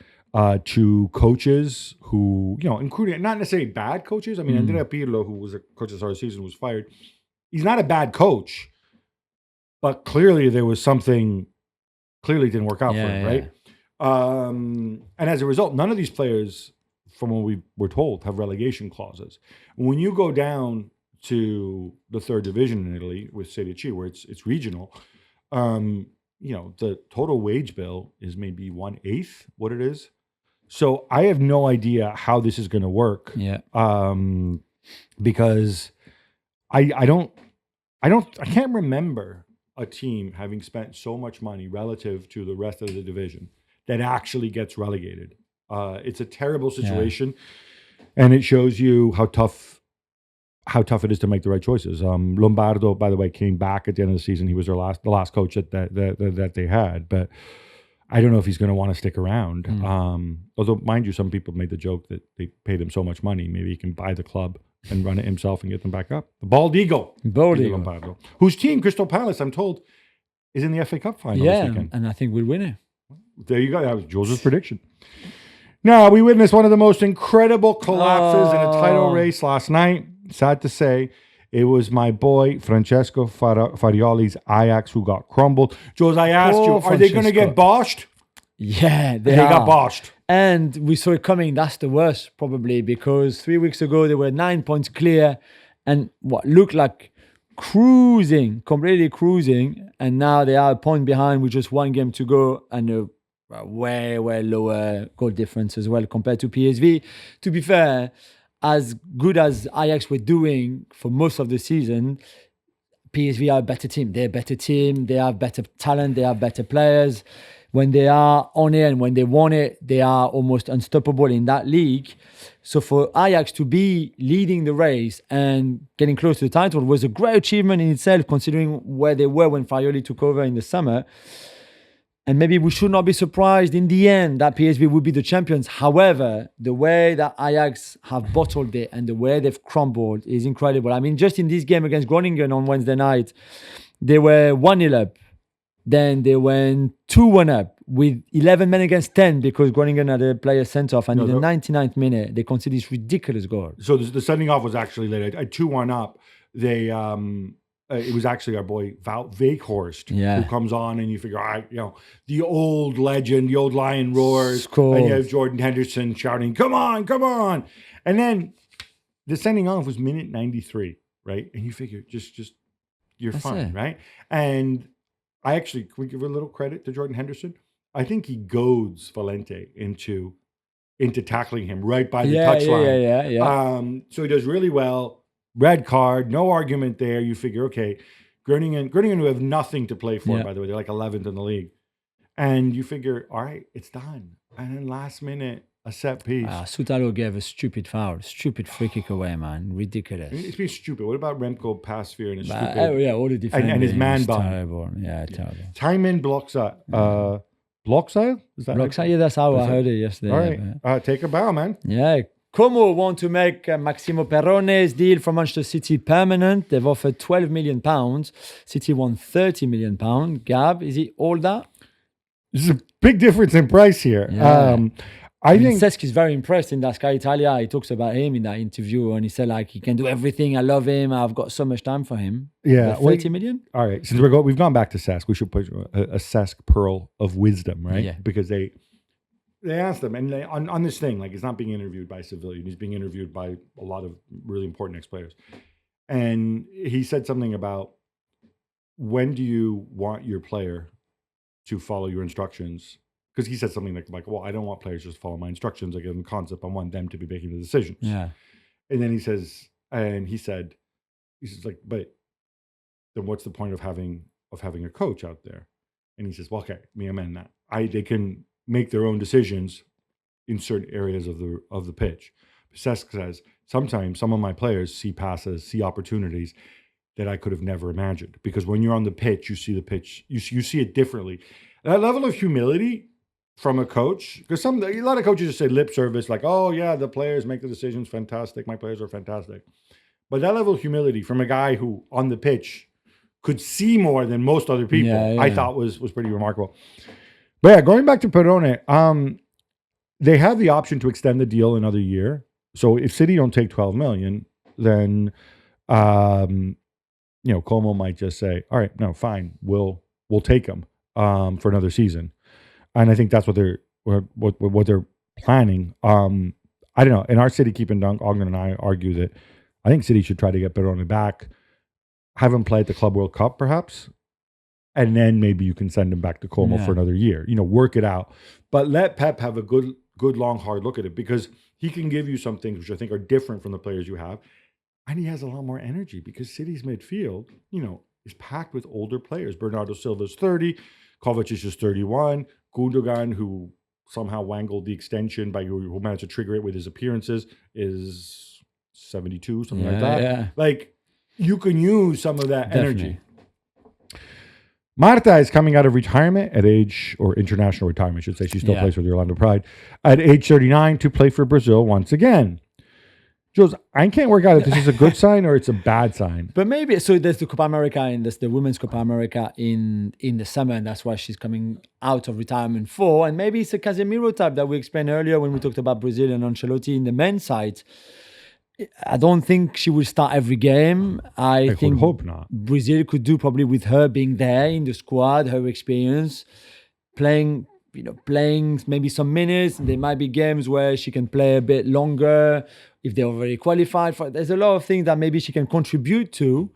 to coaches who, including not necessarily bad coaches. I mean, Andrea Pirlo, who was a coach at the start of the season, was fired. He's not a bad coach, but clearly there was something, clearly didn't work out for him, right? And as a result, none of these players, from what we were told, have relegation clauses. When you go down to the 3rd division in Italy with Serie C, where it's regional, the total wage bill is maybe 1/8 what it is. So I have no idea how this is going to work. Yeah. Because I can't remember a team having spent so much money relative to the rest of the division that actually gets relegated. It's a terrible situation, and it shows you how tough it is to make the right choices. Lombardo, by the way, came back at the end of the season. He was the last coach that they had, but I don't know if he's going to want to stick around. Although, mind you, some people made the joke that they paid him so much money, maybe he can buy the club and run it himself and get them back up. The Bald Eagle. Lombardo, whose team, Crystal Palace, I'm told, is in the FA Cup final this weekend. And I think we'll win it. There you go. That was Jules' prediction. Now, we witnessed one of the most incredible collapses in a title race last night. Sad to say, it was my boy Francesco Farioli's Ajax who got crumbled. Jules, I asked you, are they going to get boshed? Yeah, they got boshed. And we saw it coming. That's the worst, probably, because 3 weeks ago, they were 9 points clear and what looked like completely cruising. And now they are a point behind with just 1 game to go and a way lower goal difference as well compared to PSV. To be fair, as good as Ajax were doing for most of the season, PSV are a better team. They're a better team. They have better talent. They have better players. When they are on it and when they want it, they are almost unstoppable in that league. So for Ajax to be leading the race and getting close to the title was a great achievement in itself, considering where they were when Farioli took over in the summer. And maybe we should not be surprised in the end that PSV would be the champions. However, the way that Ajax have bottled it and the way they've crumbled is incredible. I mean, just in this game against Groningen on Wednesday night, they were 1-0 up. Then they went 2-1 up with 11 men against 10 because Groningen had a player sent off. And in the 99th minute, they conceded this ridiculous goal. So the sending off was actually late. At 2-1 up, they... it was actually our boy Wout Weghorst who comes on, and you figure, all right, the old legend, the old lion roars, and you have Jordan Henderson shouting, "Come on, come on!" And then the sending off was minute 93, right? And you figure, just you're fine, right? And I actually, can we give a little credit to Jordan Henderson? I think he goads Valente into into tackling him right by the Yeah, touchline. yeah. So he does really well. Red card, no argument there. You figure, okay, Groningen who have nothing to play for, Yeah. by the way. They're like 11th in the league. And you figure, all right, it's done. And then last minute, a set piece. Sutalo gave a stupid foul, stupid free kick away, man. Ridiculous. It's being stupid. What about Remco Pasveer and his But, stupid... yeah, all the defending and his man is bun. terrible. Yeah, terrible. Timon Bloxa. Bloxa? Is that Blocks, yeah, that's how I That's heard it yesterday. All yeah, right. Take a bow, man. Yeah. Como want to make Maximo Perrone's deal from Manchester City permanent. They've offered £12 million. City won £30 million. Gab, is it all that? There's a big difference in price here. Yeah. I think Cesc is very impressed in that Sky Italia. He talks about him in that interview and he said like he can do everything. I love him. I've got so much time for him. Yeah, But 30 million? All right, since we've gone back to Cesc, we should put a Cesc pearl of wisdom, right? Yeah. Because they asked him, and on this thing, like he's not being interviewed by a civilian. He's being interviewed by a lot of really important ex-players. And he said something about, when do you want your player to follow your instructions? Because he said something like, well, I don't want players just to follow my instructions. I give them concept. I want them to be making the decisions. Yeah. And then he said, like, but then what's the point of having a coach out there? And he says, well, okay, me amend that. They can make their own decisions in certain areas of the pitch. Cesc says, sometimes some of my players see passes, see opportunities that I could have never imagined. Because when you're on the pitch, you see the pitch, you see it differently. That level of humility from a coach, because a lot of coaches just say lip service, like, oh yeah, the players make the decisions, fantastic, my players are fantastic. But that level of humility from a guy who on the pitch could see more than most other people, I thought was pretty remarkable. But yeah, going back to Perrone, they have the option to extend the deal another year. So if City don't take 12 million, then Como might just say, all right, no, fine, we'll take him for another season. And I think that's what they're planning. I don't know. In our City Keeping Dunk, Ogden and I argue that I think City should try to get Perrone back, have him play at the Club World Cup, perhaps, and then maybe you can send him back to Como for another year. Work it out, but let Pep have a good, long, hard look at it, because he can give you some things which I think are different from the players you have, and he has a lot more energy because City's midfield, is packed with older players. Bernardo Silva's 30, Kovacic is 31. Gundogan, who somehow wangled the extension who managed to trigger it with his appearances, is 72, something like that. Yeah. Like, you can use some of that energy. Marta is coming out of retirement at age, or international retirement, I should say. She still plays for the Orlando Pride at age 39 to play for Brazil once again. Jules, I can't work out if this is a good sign or it's a bad sign. But maybe, so there's the Copa America and there's the Women's Copa America in the summer, and that's why she's coming out of retirement for. And maybe it's a Casemiro type that we explained earlier when we talked about Brazil and Ancelotti in the men's side. I don't think she will start every game. I think hope not. Brazil could do probably with her being there in the squad, her experience, playing maybe some minutes. There might be games where she can play a bit longer if they're already qualified for. There's a lot of things that maybe she can contribute to.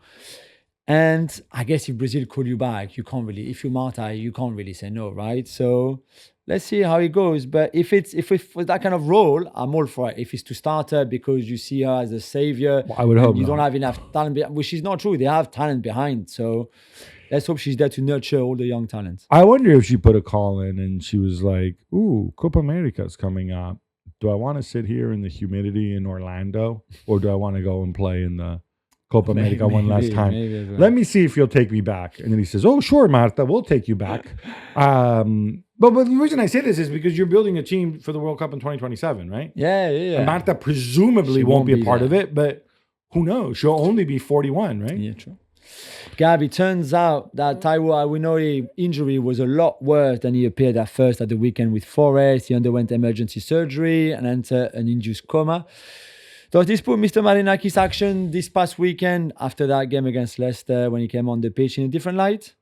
And I guess if Brazil call you back, you can't really. If you're Marta, you can't really say no, right? So let's see how it goes. But if it's for that kind of role, I'm all for it. If it's to start her because you see her as a savior, I would hope you not. don't have enough talent, which is not true. They have talent behind. So let's hope she's there to nurture all the young talents. I wonder if she put a call in and she was like, ooh, Copa America is coming up. Do I want to sit here in the humidity in Orlando, or do I want to go and play in the Copa America one last time? Well. Let me see if you'll take me back. And then he says, oh, sure, Marta, we'll take you back. But the reason I say this is because you're building a team for the World Cup in 2027, right? Yeah. And Marta presumably She won't be a won't be part of there. it, but who knows? She'll only be 41, right? Yeah, true. Gabi, turns out that Taiwo Awinori injury was a lot worse than he appeared at first at the weekend with Forest. He underwent emergency surgery and entered an induced coma. Does this put Mr. Marinakis' action this past weekend after that game against Leicester when he came on the pitch in a different light?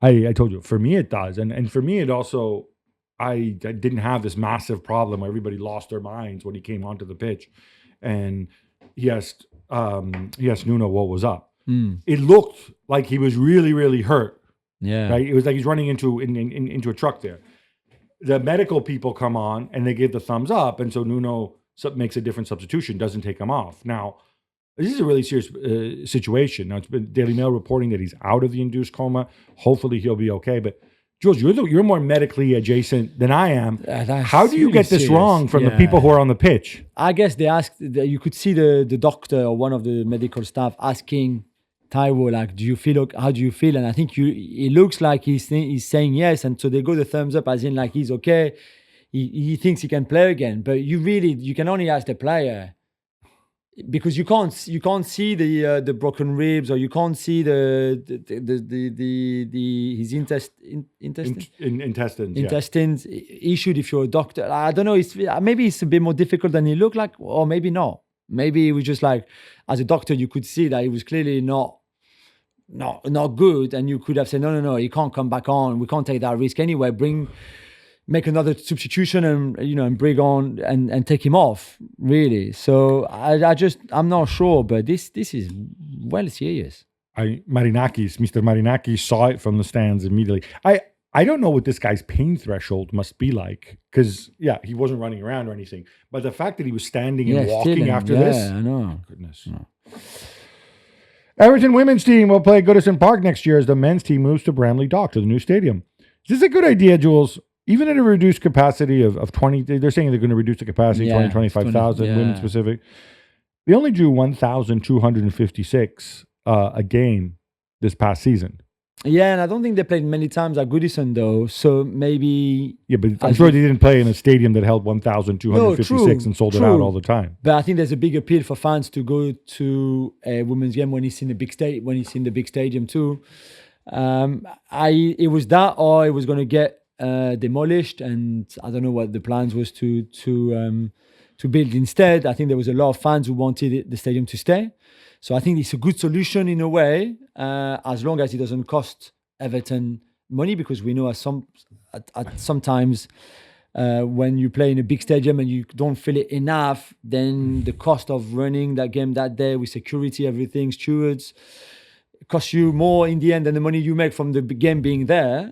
I told you, for me it does. And for me it also, I didn't have this massive problem where everybody lost their minds when he came onto the pitch. And he asked Nuno what was up. It looked like he was really, really hurt. Yeah. Right? It was like he's running into a truck there. the medical people come on and they give the thumbs up, and so Nuno makes a different substitution, doesn't take him off. Now, this is a really serious situation. Now, it's been Daily Mail reporting that he's out of the induced coma. Hopefully, he'll be okay. But Jules, you're more medically adjacent than I am. How do you really get this serious. wrong from the people who are on the pitch? I guess they asked. You could see the doctor or one of the medical staff asking Taiwo, like, "Do you feel? Okay? How do you feel?" And I think it looks like he's saying yes, and so they go the thumbs up, as in like he's okay. He thinks he can play again, but you can only ask the player, because you can't see the broken ribs, or you can't see his intestines issued. If you're a doctor, I don't know. Maybe it's a bit more difficult than it looked like, or maybe not. Maybe it was just like, as a doctor, you could see that it was clearly not good, and you could have said, no, he can't come back on. We can't take that risk anyway. Make another substitution and bring on and take him off, really. So I'm not sure, but this is well serious. Mr. Marinakis saw it from the stands immediately. I don't know what this guy's pain threshold must be like, because he wasn't running around or anything, but the fact that he was standing and walking after this, I know. Goodness. No. Everton women's team will play Goodison Park next year as the men's team moves to Bramley Dock, to the new stadium. Is this a good idea, Jules? Even at a reduced capacity of 20, they're saying they're going to reduce the capacity 25,000, women specific. They only drew 1,256 a game this past season. Yeah, and I don't think they played many times at Goodison, though. So maybe... Yeah, but I'm sure they didn't play in a stadium that held 1,256 and sold it out all the time. But I think there's a big appeal for fans to go to a women's game when it's in the big stadium too. It was that, or it was going to get demolished, and I don't know what the plans was to build instead. I think there was a lot of fans who wanted the stadium to stay. So I think it's a good solution in a way, as long as it doesn't cost Everton money, because we know sometimes when you play in a big stadium and you don't fill it enough, then the cost of running that game that day with security, everything, stewards, costs you more in the end than the money you make from the game being there.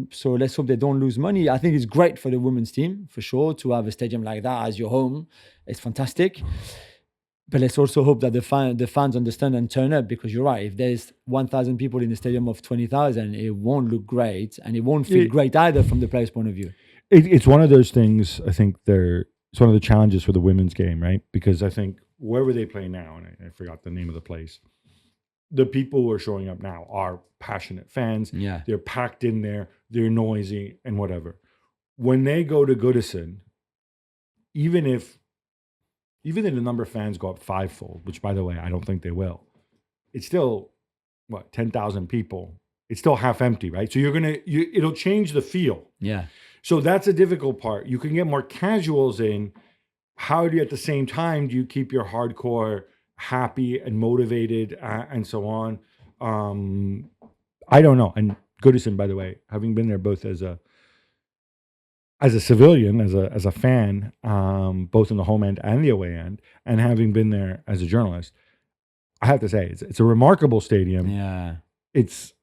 So let's hope they don't lose money. I think it's great for the women's team, for sure, to have a stadium like that as your home. It's fantastic. But let's also hope that the fans understand and turn up, because you're right. If there's 1,000 people in a stadium of 20,000, it won't look great, and it won't feel great either from the players' point of view. It's one of those things. I think it's one of the challenges for the women's game, right? Because I think wherever they play now, and I forgot the name of the place, the people who are showing up now are passionate fans. Yeah, they're packed in there. They're noisy and whatever. When they go to Goodison, even if the number of fans go up fivefold, which, by the way, I don't think they will, it's still, 10,000 people. It's still half empty, right? So it'll change the feel. Yeah. So that's a difficult part. You can get more casuals in. How do you, at the same time, do you keep your hardcore happy and motivated and so on? I don't know. And Goodison, by the way, having been there both as a civilian, as a fan, both in the home end and the away end, and having been there as a journalist, I have to say it's a remarkable stadium. Yeah, it's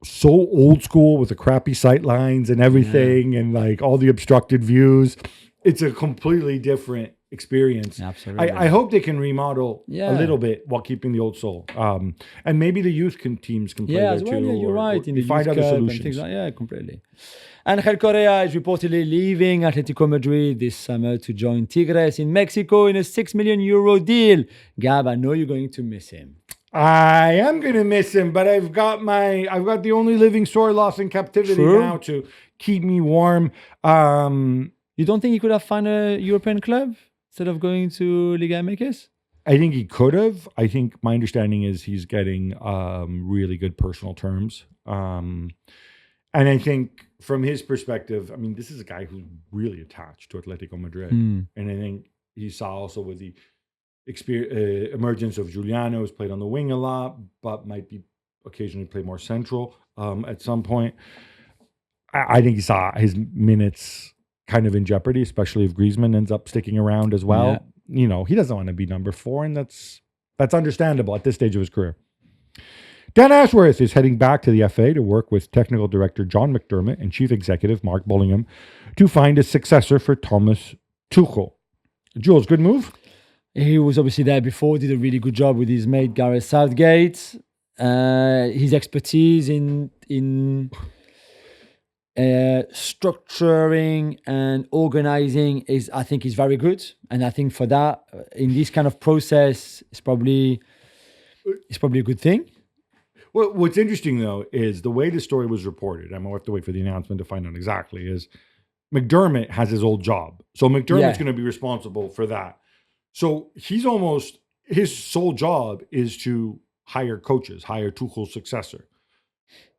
so old school with the crappy sight lines and everything, and like all the obstructed views. It's a completely different experience. Absolutely. I hope they can remodel a little bit while keeping the old soul. And maybe the youth teams can play there as well, too. Yeah, you're right. In the find youth other cup solutions. And things completely. Angel Correa is reportedly leaving Atletico Madrid this summer to join Tigres in Mexico in a €6 million deal. Gab, I know you're going to miss him. I am going to miss him, but I've got the only living soy loss in captivity now to keep me warm. You don't think he could have found a European club instead of going to Liga MX? I think he could have. I think my understanding is he's getting really good personal terms. And I think from his perspective, I mean, this is a guy who's really attached to Atletico Madrid. And I think he saw also with the emergence of Julien, who's played on the wing a lot, but might be occasionally play more central at some point. I think he saw his minutes kind of in jeopardy, especially if Griezmann ends up sticking around as well. Yeah. You know, he doesn't want to be number 4, and that's understandable at this stage of his career. Dan Ashworth is heading back to the FA to work with Technical Director John McDermott and Chief Executive Mark Bullingham to find a successor for Thomas Tuchel. Jules, good move? He was obviously there before, did a really good job with his mate Gareth Southgate. His expertise in structuring and organizing I think is very good. And I think for that, in this kind of process, it's probably a good thing. Well, what's interesting, though, is the way the story was reported. I'm going to have to wait for the announcement to find out exactly, is McDermott has his old job. So McDermott's going to be responsible for that. So he's almost, his sole job is to hire coaches, hire Tuchel's successor.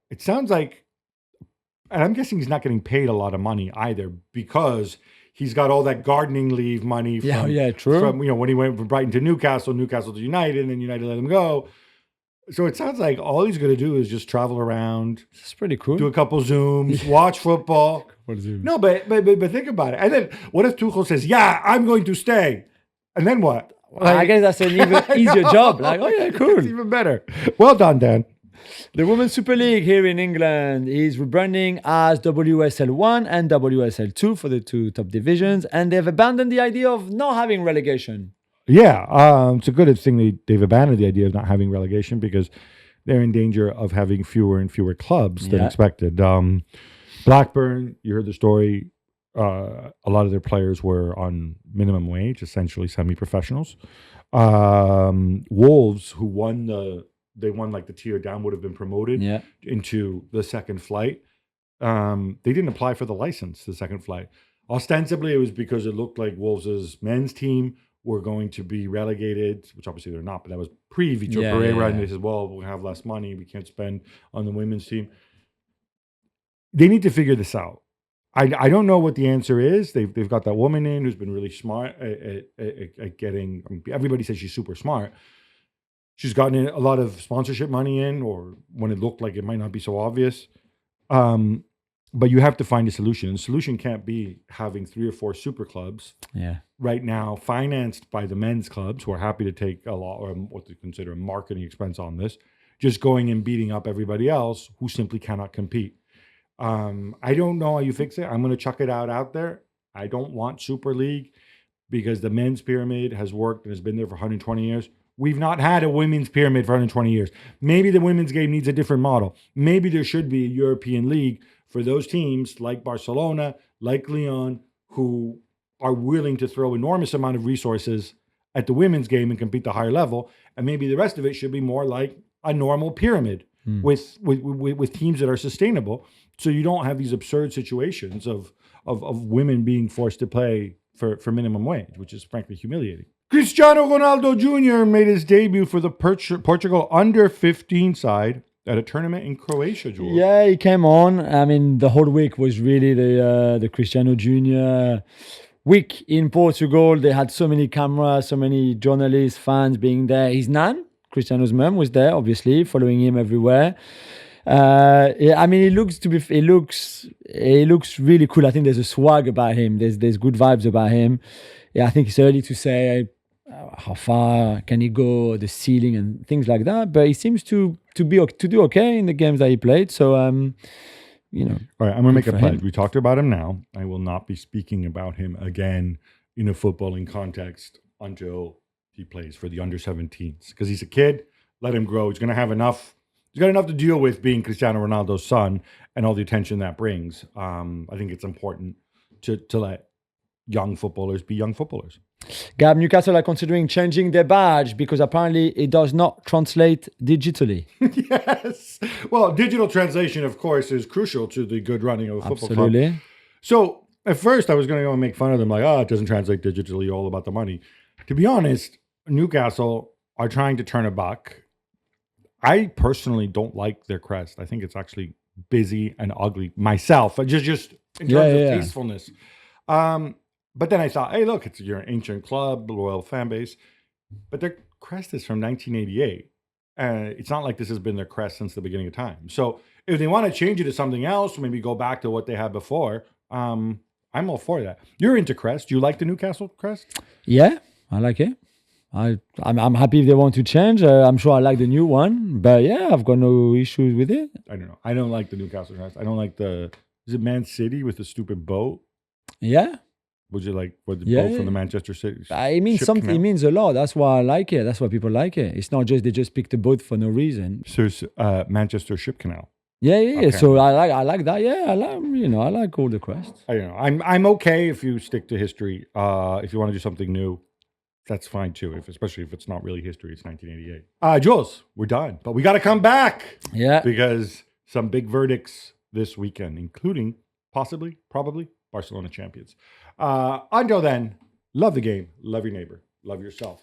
It sounds like, and I'm guessing he's not getting paid a lot of money either, because he's got all that gardening leave money from, true. from when he went from Brighton to Newcastle to United, and then United let him go. So it sounds like all he's going to do is just travel around. It's pretty cool. Do a couple Zooms, watch football. No, but think about it. And then what if Tuchel says, "Yeah, I'm going to stay," and then what? Well, I guess that's an even easier job. Like, oh yeah, cool. It's even better. Well done, Dan. The Women's Super League here in England is rebranding as WSL 1 and WSL 2 for the two top divisions, and they've abandoned the idea of not having relegation. Yeah, it's a good thing they've abandoned the idea of not having relegation, because they're in danger of having fewer and fewer clubs than expected. Blackburn, you heard the story. A lot of their players were on minimum wage, essentially semi-professionals. Wolves, who won like the tier down, would have been promoted into the second flight. They didn't apply for the license, the second flight. Ostensibly, it was because it looked like Wolves' men's team were going to be relegated, which obviously they're not, but that was pre-Vitor Pereira, and they said, well, we'll have less money, we can't spend on the women's team. They need to figure this out. I don't know what the answer is. They've got that woman in who's been really smart at getting, everybody says she's super smart. She's gotten a lot of sponsorship money in, or when it looked like it might not be so obvious. But you have to find a solution. And the solution can't be having 3 or 4 super clubs right now, financed by the men's clubs, who are happy to take a lot, or what they consider a marketing expense on this, just going and beating up everybody else who simply cannot compete. I don't know how you fix it. I'm going to chuck it out there. I don't want Super League, because the men's pyramid has worked and has been there for 120 years. We've not had a women's pyramid for 120 years. Maybe the women's game needs a different model. Maybe there should be a European league for those teams like Barcelona, like Lyon, who are willing to throw enormous amount of resources at the women's game and compete the higher level. And maybe the rest of it should be more like a normal pyramid with teams that are sustainable. So you don't have these absurd situations of women being forced to play for minimum wage, which is frankly humiliating. Cristiano Ronaldo Jr. made his debut for the Portugal under-15 side at a tournament in Croatia, Jules. Yeah, he came on. I mean, the whole week was really the Cristiano Jr. week in Portugal. They had so many cameras, so many journalists, fans being there. His nan, Cristiano's mum, was there, obviously, following him everywhere. I mean, he looks really cool. I think there's a swag about him. There's good vibes about him. Yeah, I think it's early to say how far can he go, the ceiling and things like that. But he seems to do okay in the games that he played. So, All right, I'm going to make a pledge. We talked about him now. I will not be speaking about him again in a footballing context until he plays for the under-17s. Because he's a kid. Let him grow. He's going to have enough. He's got enough to deal with being Cristiano Ronaldo's son and all the attention that brings. I think it's important to let young footballers be young footballers. Gab, Newcastle are considering changing their badge because apparently it does not translate digitally. Yes. Well, digital translation, of course, is crucial to the good running of a football Absolutely. club. So at first I was going to go and make fun of them like, it doesn't translate digitally, all about the money. To be honest, Newcastle are trying to turn a buck. I personally don't like their crest. I think it's actually busy and ugly myself, just in terms of tastefulness. But then I thought, hey, look, it's your ancient club, loyal fan base. But their crest is from 1988. It's not like this has been their crest since the beginning of time. So if they want to change it to something else, maybe go back to what they had before, I'm all for that. You're into crest. Do you like the Newcastle crest? Yeah, I like it. I'm happy if they want to change. I'm sure I like the new one. But yeah, I've got no issues with it. I don't know. I don't like the Newcastle crest. I don't like is it Man City with the stupid boat? Yeah. Would you like both Yeah, from yeah. the Manchester City? It means ship something. It canal? means a lot. That's why I like it. That's why people like it. It's not just they just picked a boat for no reason. So it's, Manchester Ship Canal. Yeah, yeah, yeah. So Apparently. I like that. Yeah, I like all the quests. I don't know. I'm okay if you stick to history. If you want to do something new, that's fine too. Especially if it's not really history, it's 1988. Jules, we're done, but we got to come back Yeah. because some big verdicts this weekend, including possibly, probably Barcelona champions. Until then, love the game, love your neighbor, love yourself.